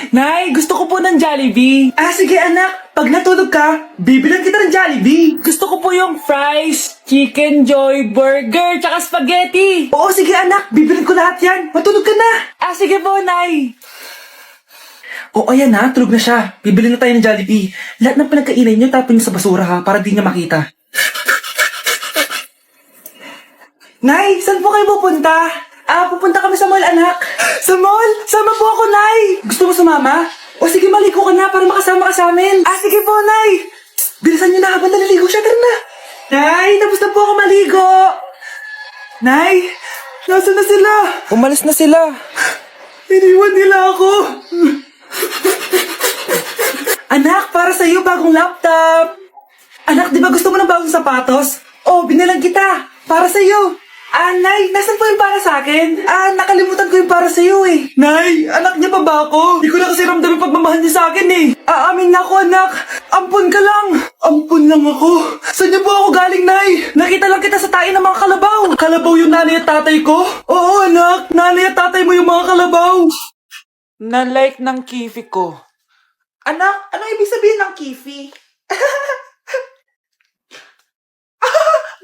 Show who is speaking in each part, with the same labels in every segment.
Speaker 1: Nay, gusto ko po ng Jollibee. Ah, sige anak. Pag natulog ka, bibilan kita ng Jollibee. Gusto ko po yung fries, chicken joy, burger, tsaka spaghetti. Oo, sige anak. Bibilan ko lahat yan. Matulog ka na. Ah, sige po, Nay. Oo, ayan na. Tulog na siya. Bibili na tayo ng Jollibee. Lahat ng pinagkainan niyo tapon niyo sa basura ha, para di niya makita. Nay, saan po kayo pupunta? Pupunta kami sa mall, anak. Sa mall? Sama po ako, Nay. Gusto mo sumama? O sige, maligo ka na para makasama ka sa amin. Sige po, Nay. Bilisan niyo na habang naliligo siya. Tara na. Nay, tapos na po ako maligo. Nay, nasa na sila? Umalis na sila. Iniwan nila ako. Anak, para sa'yo bagong laptop. Anak, di ba gusto mo ng bagong sapatos? Binilang kita. Para sa'yo. Nay, nasan po yung para sa akin? Nakalimutan ko yung para sa'yo eh. Nay, anak niya pa ba ako? Hindi ko na kasi ramdam yung pagmamahal niya sa akin eh. Amin na ako, anak. Ampun ka lang. Ampun lang ako. Saan niyo po ako galing, Nay? Nakita lang kita sa tae ng mga kalabaw. Kalabaw yung nanay at tatay ko? Oo, anak. Nanay at tatay mo yung mga kalabaw. Na-like ng kifi ko. Anak, ano ibig sabihin ng kifi?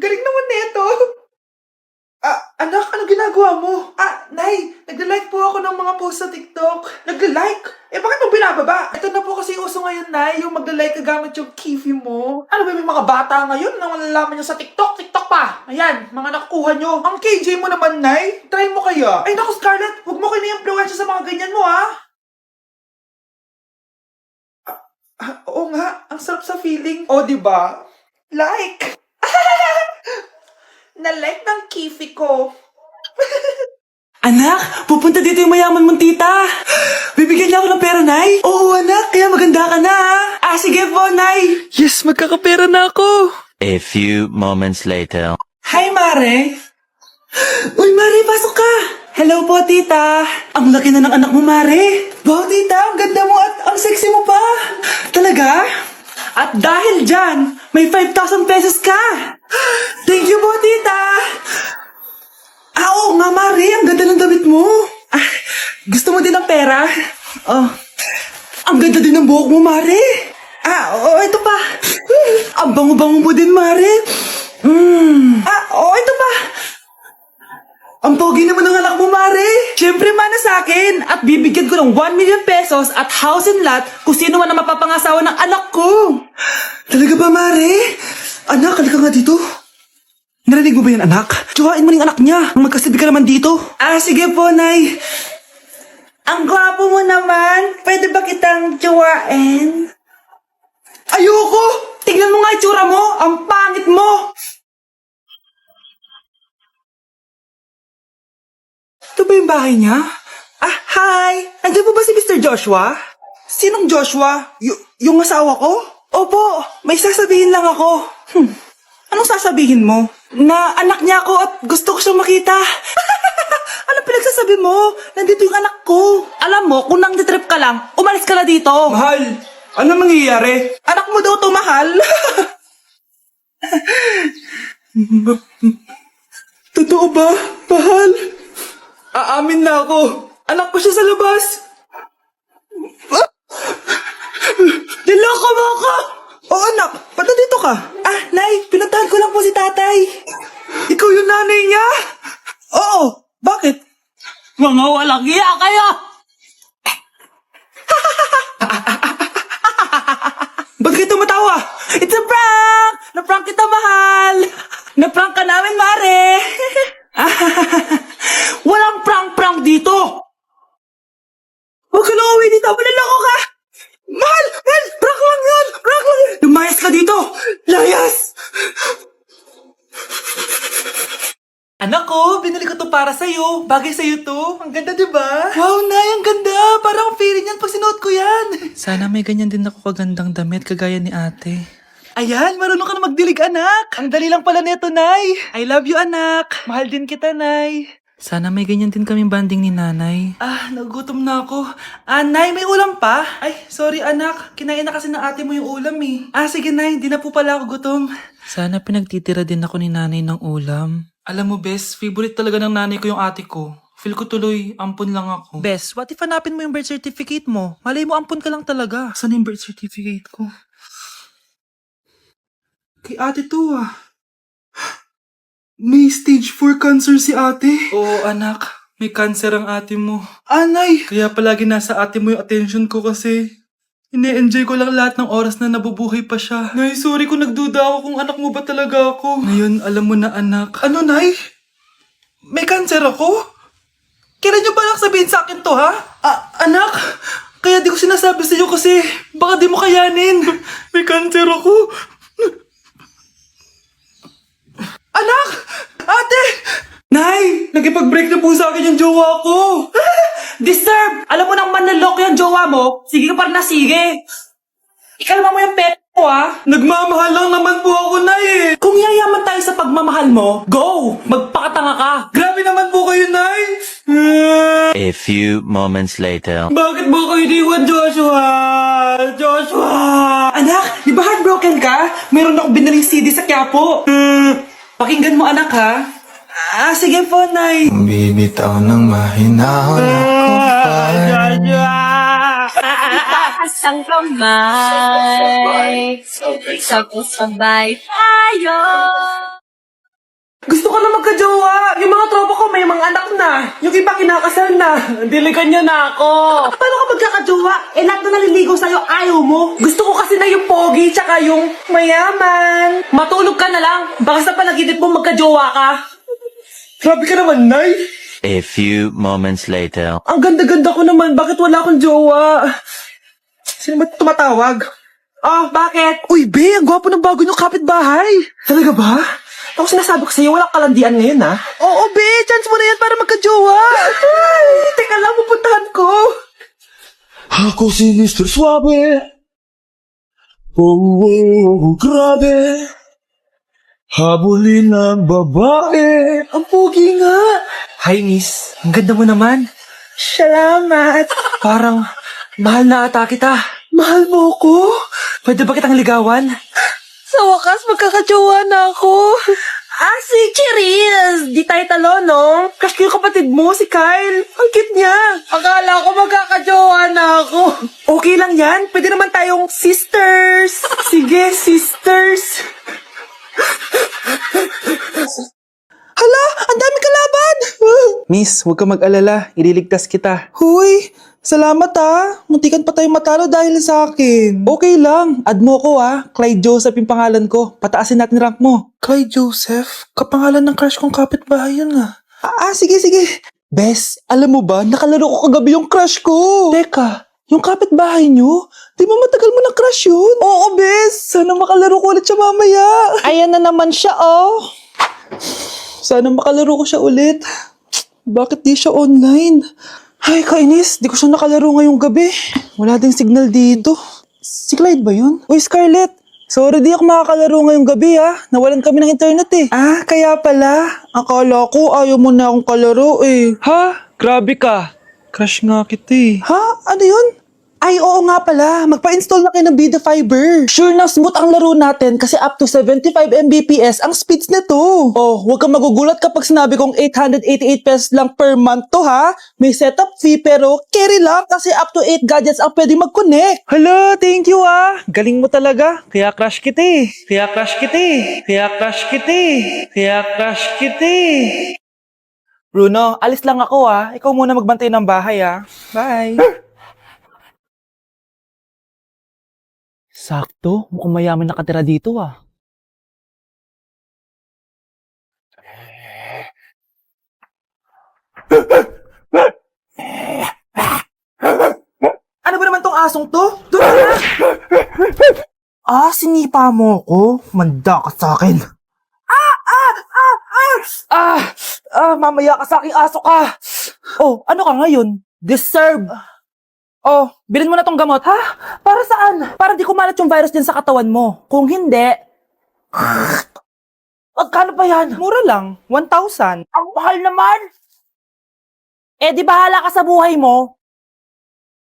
Speaker 1: Galing naman nito. Anak, ano ginagawa mo? Nay, nagla-like po ako ng mga post sa TikTok. Nagla-like? Bakit mo binababa? Ito na po kasi uso ngayon, Nay, yung magla-like ka gamit yung kifi mo. Ano ba, may mga bata ngayon na malalaman nyo sa TikTok? TikTok pa! Ayan, mga nakukuha nyo. Ang KJ mo naman, Nay. Try mo kaya. Ay, naku, Scarlett, huwag mo kayo na-influensya sa mga ganyan mo, ha? Oo nga, ang sarap sa feeling. Diba? Like! Na-like ng kifi ko. Anak, pupunta dito yung mayaman mong tita. Bibigyan niya ako ng pera, Nay. Oo, anak, kaya maganda ka na. Sige po, Nay. Yes, magkakapera na ako.
Speaker 2: A few moments later.
Speaker 1: Hi, Mare. Uy, Mare, pasok ka. Hello po, tita. Ang laki na ng anak mo, Mare. Wow, tita, ang ganda mo at ang sexy mo pa. Talaga? At dahil dyan, may 5,000 pesos ka. Thank you po, tita. Oo nga, Mari. Ang ganda ng damit mo. Gusto mo din ng pera? Ang ganda din ng buhok mo, Mari. Ito pa. Ang bango-bango mo din, Mari. Ito pa. Ang pogi naman ng anak mo, Mari. Siyempre, mana sa akin. At bibigyan ko ng 1 million pesos at house and lot kung sino man ang mapapangasawa ng anak ko. Talaga ba, Mari? Anak, halika nga dito. Narinig mo ba yan, anak? Tsuhain mo ng anak niya. Magkasabi ka naman dito. Sige po, Nay. Ang gwapo mo naman. Pwede ba kitang tsuhain? Ayoko! Tignan mo nga itsura mo. Ang pangit mo. Ito ba yung bahay niya? Hi! Andiyan po ba si Mr. Joshua? Sinong Joshua? Yung asawa ko? Opo, may sasabihin lang ako. Anong sasabihin mo? Na anak niya ako at gusto ko siyang makita. Anong pinagsasabi mo? Nandito yung anak ko. Alam mo, kung nang-trip ka lang, umalis ka na dito. Mahal, ano mangyayari? Anak mo daw to, mahal. Totoo ba, mahal? Aamin na ako. Anak ko siya sa labas. Niloko mo ako! Anak, ba't nandito ka? Nay, pinuntahan ko lang po si tatay. Ikaw yung nanay niya? Oo, bakit? Mga walang iya kayo! Ba't kayo tumatawa? It's a prank! Na-prank kita, mahal! Na-prank ka namin, Mare! Walang prank-prank dito! Huwag ka lang uwi dito! Manaloko ka! Mahal! Mahal! Prank lang yun! Prank lang yun! Lumayas ka dito! Layas! Anak ko, binili ko to para sa'yo. Bagay sa'yo to. Ang ganda, diba? Wow, Nay, ang ganda. Parang feeling yan pag sinuot ko yan. Sana may ganyan din ako kagandang damit kagaya ni ate. Ayan, marunong ka na magdilig, anak. Ang dali lang pala neto, Nay. I love you, anak. Mahal din kita, Nay. Sana may ganyan din kaming banding ni nanay. Nagugutom na ako. Nay, may ulam pa? Ay, sorry anak. Kinain na kasi ng ate mo yung ulam eh. Sige, Nay. Di na po pala ako gutom. Sana pinagtitira din ako ni nanay ng ulam. Alam mo, bes, favorite talaga ng nanay ko yung ate ko. Feel ko tuloy, ampun lang ako. Bes, what if hanapin mo yung birth certificate mo? Malay mo, ampun ka lang talaga. Saan yung birth certificate ko? Kay ate to ah. May stage 4 cancer si ate. Oo anak, may cancer ang ate mo. Anay! Kaya palagi nasa ate mo yung attention ko kasi ine-enjoy ko lang lahat ng oras na nabubuhay pa siya. Nay, sorry kung nagduda ako kung anak mo ba talaga ako. Ngayon, alam mo na anak. Ano, Nay? May cancer ako? Kailan niyo balak sabihin sa akin to, ha? Anak, kaya di ko sinasabi sa iyo kasi baka di mo kayanin. May cancer ako. Anak! Ate! Nay! Nagipag-break na po sa akin yung jowa ko!
Speaker 3: Disturb! Alam mo nang manloloko yung jowa mo? Sige ka para na sige! Ikalma mo yung pet mo ah!
Speaker 1: Nagmamahal lang naman po ako, Nay eh!
Speaker 3: Kung yayaman tayo sa pagmamahal mo, go! Magpakatanga ka!
Speaker 1: Grabe naman po kayo, Nay!
Speaker 2: A few moments later.
Speaker 1: Bakit mo ko iniwan, Joshua? Joshua!
Speaker 3: Anak, di ba heartbroken ka? Meron akong binaling CD sa Quiapo. Pakinggan mo anak ha? Sige po, Nay.
Speaker 1: Bibitaw ng mahinahon ako
Speaker 4: Itaas ang kamay, tapos sabay tayo.
Speaker 3: Gusto ko na magka-jowa. Yung mga tropa ko may mga anak na. Yung iba kinakasal na. Dilikan niyo na ako. Paano ka magkaka-jowa? Lahat na naliligaw sa'yo, ayaw mo. Gusto ko kasi na yung pogi tsaka yung mayaman. Matulog ka na lang. Baka sa panaginip mo magka-jowa ka.
Speaker 1: Grabe ka naman, Nay!
Speaker 2: A few moments later.
Speaker 3: Ang ganda-ganda ko naman. Bakit wala akong jowa?
Speaker 1: Sino ba tumatawag?
Speaker 3: Oh, bakit?
Speaker 1: Uy, Be! Ang gwapo ng bago niyong kapitbahay! Talaga ba?
Speaker 3: Ako sinasabi ko sa'yo, walang kalandian ngayon ha.
Speaker 1: Oo, Be! Chance mo na yan para magka-jowa!
Speaker 3: Ay, teka lang, pupuntahan ko.
Speaker 5: Ako si Mr. Suave. Oh, grabe. Habulin ng babae.
Speaker 1: Ang pogi nga! Hi, Miss. Ang ganda mo naman.
Speaker 3: Salamat.
Speaker 1: Parang mahal na ata kita. Mahal mo ko? Pwede ba kitang ligawan?
Speaker 3: Sa wakas, magkakajowa na ako. Si Cherise! Di tayo talo, no? Crush ko yung kapatid mo, si Kyle. Ang cute niya. Akala ko magkakajowa na ako. Okay lang yan. Pwede naman tayong sisters. Sige, sisters.
Speaker 1: Hala! Ang dami kalaban! Miss, huwag ka mag-alala. Ililigtas kita. Huy! Salamat Muntikan pa tayo matalo dahil sa akin. Okay lang. Add mo ko Clyde Joseph yung pangalan ko. Pataasin natin rank mo. Clyde Joseph? Kapangalan ng crush kong kapitbahay yun sige. Bes, alam mo ba, nakalaro ko kagabi yung crush ko. Teka, yung kapitbahay nyo? Di ba matagal mo na crush yun? Oo, Bes. Sana makalaro ko ulit siya mamaya. Ayan na naman siya, Sana makalaro ko siya ulit. Bakit di siya online? Ay, kainis. Di ko siya nakalaro ngayong gabi. Wala ding signal dito. Si Clyde ba yun? Uy, Scarlett. Sorry, di ako makakalaro ngayong gabi, Nawalan kami ng internet, kaya pala. Akala ko ayaw mo na akong kalaro, Ha? Grabe ka. Crush nga kita, Ha? Ano yun? Ay, oo nga pala. Magpa-install na kayo ng Bida Fiber. Sure na smooth ang laro natin kasi up to 75 Mbps ang speeds nito. Oh, huwag kang magugulat kapag sinabi kong 888 pesos lang per month to, ha? May setup fee pero carry lang kasi up to 8 gadgets ang pwede mag-connect. Hala, thank you, Galing mo talaga. Kaya crush kita, Kaya crush kita, Kaya crush kita, Kaya crush kita, Bruno, alis lang ako, Ikaw muna magbantay ng bahay, Bye. Sakto, mukhang mayaman nakatira dito, Ano ba naman tong asong to? Doon na! Sinipa mo ko? Manda ka sa akin. Mamaya ka sa aking aso ka. Oh, ano ka ngayon? Deserve. Oh, bilhin mo na tong gamot. Ha? Para saan? Para di kumalat yung virus din sa katawan mo. Kung hindi... Magkano pa yan? Mura lang. 1,000. Ang mahal naman! Di bahala ka sa buhay mo.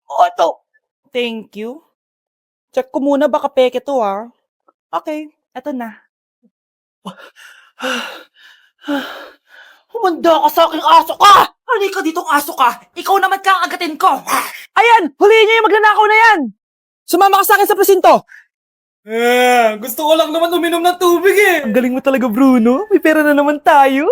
Speaker 1: Ito. Thank you. Check ko muna, baka peke to, Okay, eto na. Humanda ka sa aking aso ka! Halika ditong aso ka. Ikaw naman kakagatin ko.
Speaker 3: Ayan! Huliin niyo yung magnanakaw na yan! Sumama ka sa akin sa presinto!
Speaker 1: Gusto ko lang naman uminom ng tubig eh.
Speaker 3: Ang galing mo talaga, Bruno. May pera na naman tayo.